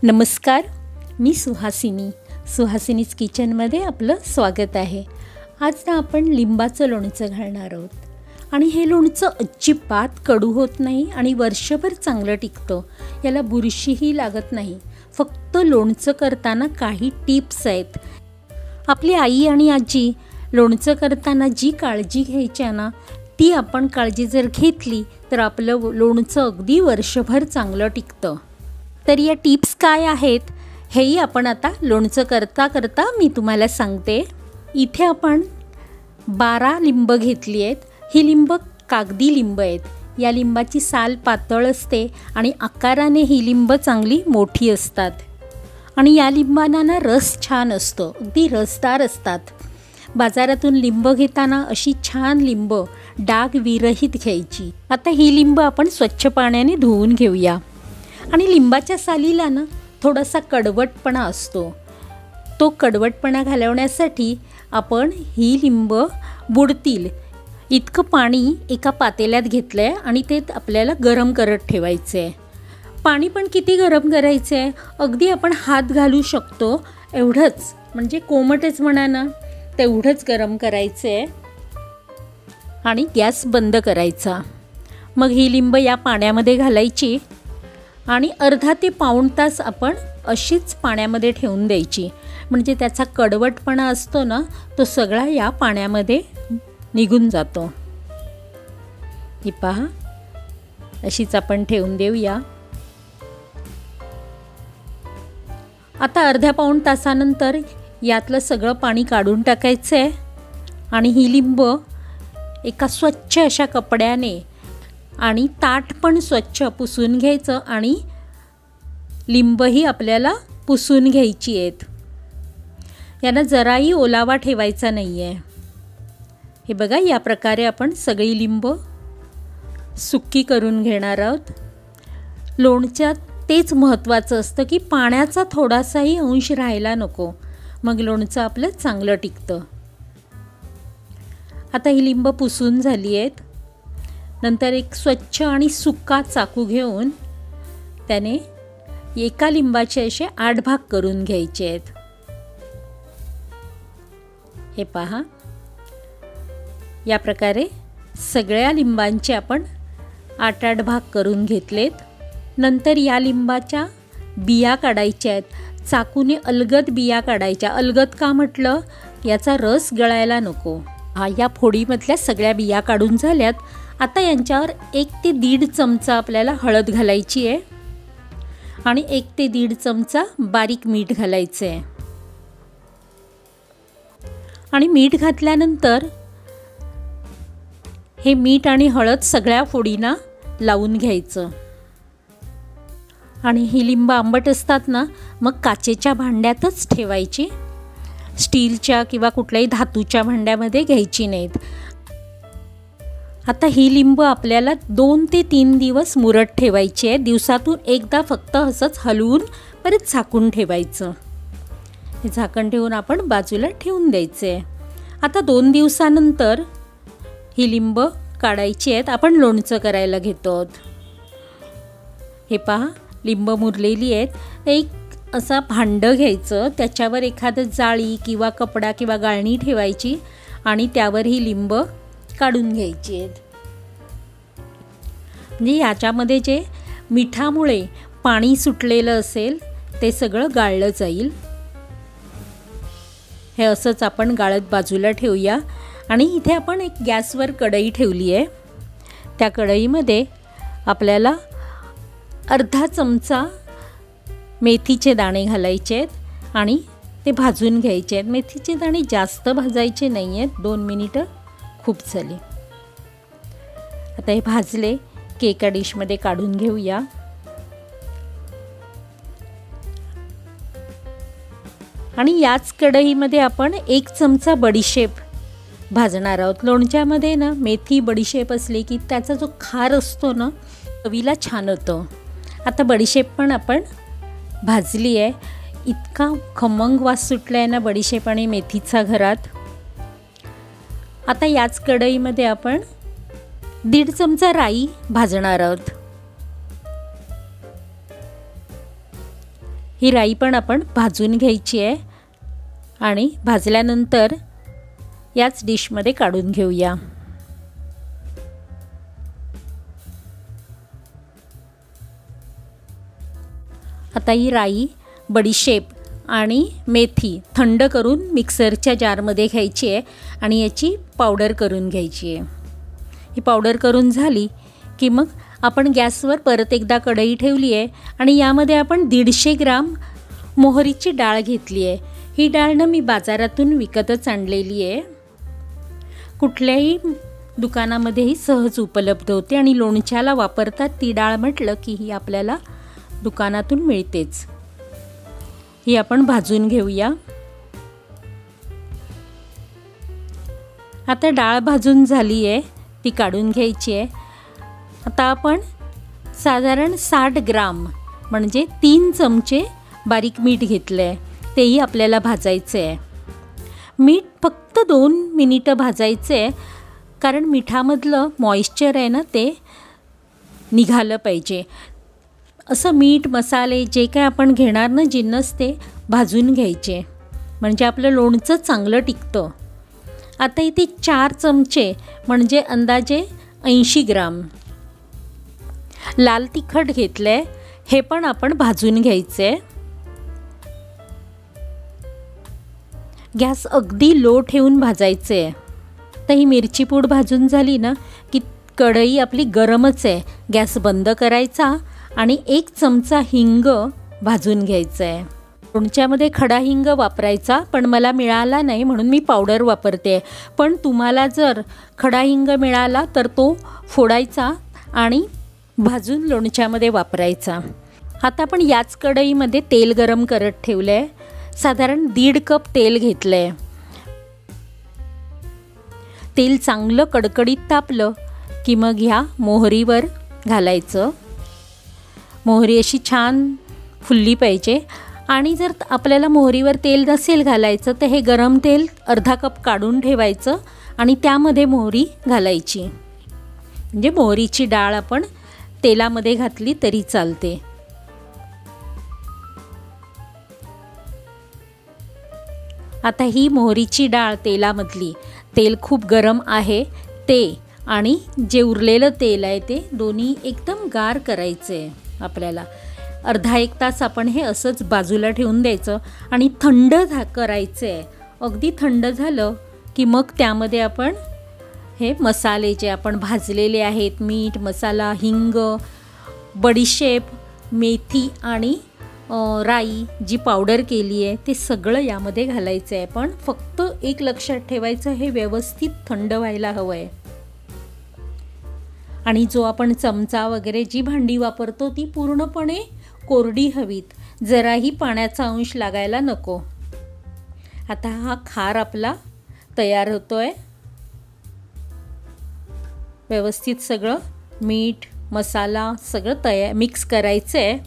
नमस्कार, मी सुहासिनीज किचनमध्ये आपलं स्वागत आहे। आज ना आपण लिंबाचं लोणचं घालणार आहोत आणि हे लोणचं अजिबात कडू होत नाही आणि वर्षभर चांगलं टिकतं। याला बुरशीही लागत नाही। फक्त लोणचं करताना काही टिप्स आहेत। आपली आई आणि आजी लोणचं करताना जी काळजी घ्यायची ना, ती आपण काळजी जर घेतली तर आपलं लोणचं अगदी वर्षभर चांगलं टिकतं। तर या टिप्स काय आहेत हेही आपण आता लोणचं करता करता मी तुम्हाला सांगते। इथे आपण 12 लिंब घेतली आहेत। ही लिंब कागदी लिंब आहेत। या लिंबाची साल पातळ असते आणि आकाराने ही लिंब चांगली मोठी असतात आणि या लिंबांना ना रस छान असतो, अगदी रसदार असतात। बाजारातून लिंब घेताना अशी छान लिंब डाग विरहित घ्यायची। आता ही लिंब आपण स्वच्छ पाण्याने धुवून घेऊया। आणि लिंबाच्या सालीला ना थोडासा कडवटपणा असतो। तो कडवटपणा घालवण्यासाठी आपण ही लिंब बुडतील इतकं पाणी एका पातेल्यात घेतलं आहे आणि ते आपल्याला गरम करत ठेवायचं आहे। पाणी पण किती गरम करायचं आहे, अगदी आपण हात घालू शकतो एवढंच, म्हणजे कोमटच म्हणा ना, तेवढंच गरम करायचं आहे आणि गॅस बंद करायचा। मग ही लिंब या पाण्यामध्ये घालायची आणि अर्धा ते पाऊण तास आपण अशीच पाण्यामध्ये ठेवून द्यायची, म्हणजे त्याचा कडवटपणा असतो ना तो सगळा या पाण्यामध्ये निघून जातो। ही पहा, अशीच आपण ठेवून देऊया। आता अर्ध्या पाऊण तासानंतर यातलं सगळं पाणी काढून टाकायचं आहे आणि ही लिंब एका स्वच्छ अशा कपड्याने आणि ताट पण स्वच्छ पुसून घ्यायचं आणि लिंबही आपल्याला पुसून घ्यायची आहेत। यांना जराही ओलावा ठेवायचा नाही आहे। हे बघा, या प्रकारे आपण सगळी लिंब सुक्की करून घेणार आहोत। लोणच्यात तेच महत्त्वाचं असतं की पाण्याचा थोडासाही अंश राहायला नको, मग लोणचं आपलं चांगलं टिकतं। आता ही लिंब पुसून झाली आहेत। नंतर एक स्वच्छ आणि सुका चाकू घेऊन त्याने एका लिंबाचे असे 8 भाग करून घ्यायचे आहेत। हे पहा, या प्रकारे सगळ्या लिंबांचे आपण 8 भाग करून घेतलेत। नंतर या लिंबाच्या बिया काढायच्या आहेत। चाकूने अलगद बिया काढायच्या। अलगद का म्हटलं, याचा रस गळायला नको। या फोडीमधल्या सगळ्या बिया काढून झाल्यात। आता यांच्यावर 1 ते 1.5 चमचा आपल्याला हळद घालायची आहे आणि 1 ते 1.5 चमचा बारीक मीठ घालायचं आहे। आणि मीठ घातल्यानंतर हे मीठ आणि हळद सगळ्या फोडींना लावून घ्यायचं। आणि ही लिंब आंबट असतात ना, मग काचेच्या भांड्यातच ठेवायची, स्टीलच्या किंवा कुठल्याही धातूच्या भांड्यामध्ये घ्यायची नाहीत। आता ही लिंब आपल्याला 2 ते 3 दिवस मुरत ठेवायची आहे। दिवसातून एकदा फक्त असंच हलवून परत झाकून ठेवायचं। हे झाकण ठेवून आपण बाजूला ठेवून द्यायचे आहे। आता 2 दिवसानंतर ही लिंब काढायची आहेत। आपण लोणचं करायला घेतो आहोत। हे पहा, लिंब मुरलेली आहेत। एक असा भांडं घ्यायचं, त्याच्यावर एखादं जाळी किंवा कपडा किंवा गाळणी ठेवायची आणि त्यावर ही लिंब काढून घ्यायची आहेत। म्हणजे याच्यामध्ये जे मिठामुळे पाणी सुटलेलं असेल ते सगळं गाळलं जाईल। हे असंच आपण गाळत बाजूला ठेवूया। आणि इथे आपण एक गॅसवर कढई ठेवली आहे। त्या कढईमध्ये आपल्याला अर्धा चमचा मेथीचे दाणे घालायचे आहेत आणि ते भाजून घ्यायचे आहेत। मेथीचे दाणे जास्त भाजायचे नाही आहेत, 2 मिनिटं खूप झाली। आता हे भाजले की एका डिशमध्ये काढून घेऊया। आणि याच कढईमध्ये आपण 1 चमचा बडीशेप भाजणार आहोत। लोणच्यामध्ये ना मेथी बडीशेप असली की त्याचा जो खार असतो ना, चवीला छान होतं। आता बडीशेप पण आपण भाजली आहे। इतका खमंग वास सुटला आहे ना बडीशेप आणि मेथीचा घरात। आता याच कढईमध्ये आपण 1.5 चमचा राई भाजणार आहोत। ही राई पण आपण भाजून घ्यायची आहे आणि भाजल्यानंतर याच डिशमध्ये काढून घेऊया। आता ही राई, बडीशेप आणि मेथी थंड करून मिक्सरच्या जारमध्ये घ्यायची आहे आणि याची पावडर करून घ्यायची आहे। ही पावडर करून झाली की मग आपण गॅसवर परत एकदा कढई ठेवली आहे आणि यामध्ये आपण 150 ग्राम मोहरीची डाळ घेतली आहे। ही डाळ ना मी बाजारातून विकतच आणलेली आहे, कुठल्याही दुकानामध्येही सहज उपलब्ध होते आणि लोणच्याला वापरतात ती डाळ म्हटलं की ही आपल्याला दुकानातून मिळतेच। ही आपण भाजून घेऊया। आता डाळ भाजून झाली आहे, ती काढून घ्यायची आहे। आता आपण साधारण 60 ग्राम म्हणजे 3 चमचे बारीक मीठ घेतलं आहे, तेही आपल्याला भाजायचं आहे। मीठ फक्त 2 मिनिटं भाजायचं आहे, कारण मिठामधलं मॉइश्चर आहे ना ते निघालं पाहिजे। असं मीठ मसाले जे काय आपण घेणार ना जिन्नस ते भाजून घ्यायचे, म्हणजे आपलं लोणचं चांगलं टिकतं। आता इथे 4 चमचे म्हणजे अंदाजे 80 ग्राम लाल तिखट घेतलं आहे, हे पण आपण भाजून घ्यायचं आहे। गॅस अगदी लो ठेवून भाजायचं आहे। तर ही मिरची पूड भाजून झाली ना की कढई आपली गरमच आहे, गॅस बंद करायचा आणि 1 चमचा हिंग भाजून घ्यायचा आहे। लोणच्यामध्ये खडा हिंग वापरायचा, पण मला मिळाला नाही म्हणून मी पावडर वापरते। पण तुम्हाला जर खडा हिंग मिळाला तर तो फोडायचा आणि भाजून लोणच्यामध्ये वापरायचा। आता आपण याच कढईमध्ये तेल गरम करत ठेवलं आहे, साधारण 1.5 कप तेल घेतलं आहे। तेल चांगलं कडकडीत तापलं की मग ह्या मोहरीवर घालायचं। मोहरी अशी छान फुलली पाहिजे आणि जर आपल्याला मोहरीवर तेल नसेल घालायचं तर हे गरम तेल अर्धा कप काढून ठेवायचं आणि त्यामध्ये मोहरी घालायची, म्हणजे मोहरीची डाळ आपण तेलामध्ये घातली तरी चालते। आता ही मोहरीची डाळ तेलामधली, तेल खूप गरम आहे ते आणि जे उरलेलं तेल आहे ते दोन्ही एकदम गार करायचे आहे आपल्याला। अर्धा 1 तास आपण हे असंच बाजूला ठेवून द्यायचं आणि थंड करायचं आहे। अगदी थंड झालं की मग त्यामध्ये आपण हे मसाले जे आपण भाजलेले आहेत, मीठ मसाला, हिंग, बडीशेप, मेथी आणि राई जी पावडर केली आहे ते सगळं यामध्ये घालायचं आहे। पण फक्त एक लक्षात ठेवायचं, हे व्यवस्थित थंड व्हायला हवं आहे आणि जो आपण चमचा वगैरे जी भांडी वापरतो ती पूर्णपणे कोरडी हवीत, जराही पाण्याचा अंश लागायला नको। आता हा खार आपला तयार होतोय। व्यवस्थित सगळं मीठ मसाला सगळं मिक्स करायचं आहे,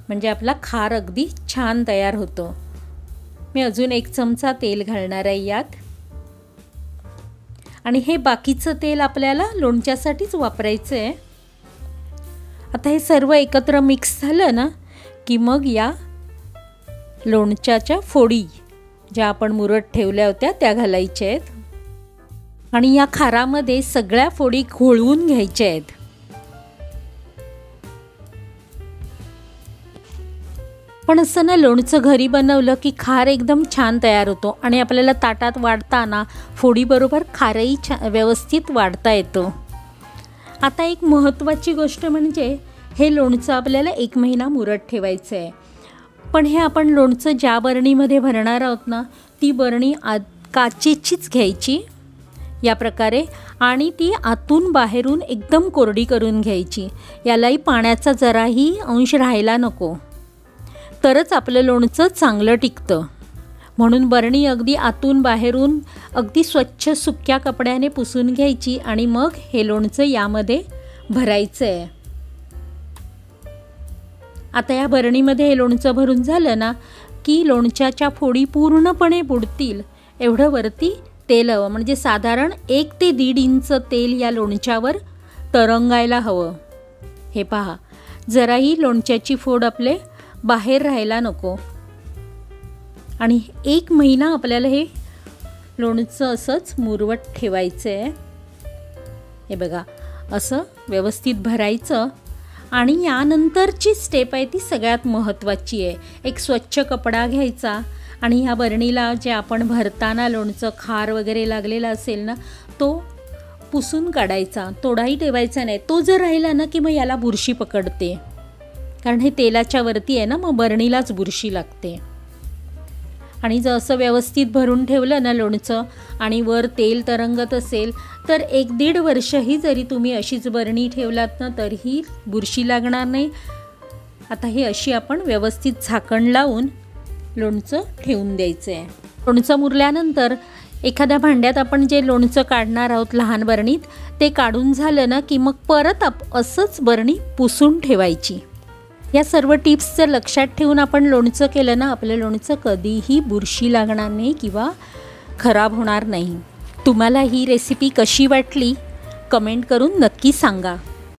म्हणजे आपला खार अगदी छान तयार होतो। मी अजून 1 चमचा तेल घालणार आहे यात आणि हे बाकीचं तेल आपल्याला लोणच्यासाठीच वापरायचं आहे। आता हे सर्व एकत्र मिक्स झालं ना की मग या लोणच्याच्या फोडी ज्या आपण मुरत ठेवल्या होत्या त्या घालायच्या आहेत आणि या खारामध्ये सगळ्या फोडी घोळवून घ्यायच्या आहेत। पण असं ना लोणचं घरी बनवलं की खार एकदम छान तयार होतो आणि आपल्याला ताटात वाढताना फोडीबरोबर खारही व्यवस्थित वाढता येतो। आता एक महत्त्वाची गोष्ट म्हणजे हे लोणचं आपल्याला 1 महिना मुरत ठेवायचं आहे। पण हे आपण लोणचं ज्या बरणीमध्ये भरणार आहोत ना ती बरणी काचेचीच घ्यायची या प्रकारे आणि ती आतून बाहेरून एकदम कोरडी करून घ्यायची। यालाही पाण्याचा जराही अंश राहायला नको, तरच आपलं लोणचं चांगलं टिकतं। म्हणून बरणी अगदी आतून बाहेरून अगदी स्वच्छ सुक्या कपड्याने पुसून घ्यायची आणि मग हे लोणचं यामध्ये भरायचं आहे। आता या बरणीमध्ये हे लोणचं भरून झालं ना की लोणच्याच्या फोडी पूर्णपणे बुडतील एवढं वरती तेल हवं, म्हणजे साधारण 1 ते 1.5 इंच तेल या लोणच्यावर तरंगायला हवं। हे पहा, जराही लोणच्याची फोड आपले बाहेर राहायला नको. आणि 1 महिना आपल्याला हे लोणचं असंच मुरवत ठेवायचं आहे. हे बघा, असं व्यवस्थित भरायचं. आणि यानंतरची स्टेप आहे ती सगळ्यात महत्त्वाची आहे. एक स्वच्छ कपडा घ्यायचा आणि ह्या बरणीला जे आपण भरताना लोणचं खार वगैरे लागलेला असेल ना, तो पुसून काढायचा. तोडाही ठेवायचा नाही. तो जर राहिला ना की मग याला बुरशी पकडते, कारण हे तेलाच्या वरती आहे ना, मग बरणीलाच बुरशी लागते. आणि जर असं व्यवस्थित भरून ठेवलं ना लोणचं आणि वर तेल तरंगत असेल तर 1-1.5 वर्षही जरी तुम्ही अशीच बरणी ठेवलात ना तरीही बुरशी लागणार नाही. आता हे अशी आपण व्यवस्थित झाकण लावून लोणचं ठेवून द्यायचं आहे. लोणचं मुरल्यानंतर एखाद्या भांड्यात आपण जे लोणचं काढणार आहोत लहान बरणीत, ते काढून झालं ना की मग परत असंच बरणी पुसून ठेवायची. या सर्व टिप्स जर लक्षात ठेवून आपण लोणचं केलं ना, आपलं लोणचं कधीही बुरशी लागणार नाही किंवा खराब होणार नाही. तुम्हाला ही रेसिपी कशी वाटली कमेंट करून नक्की सांगा.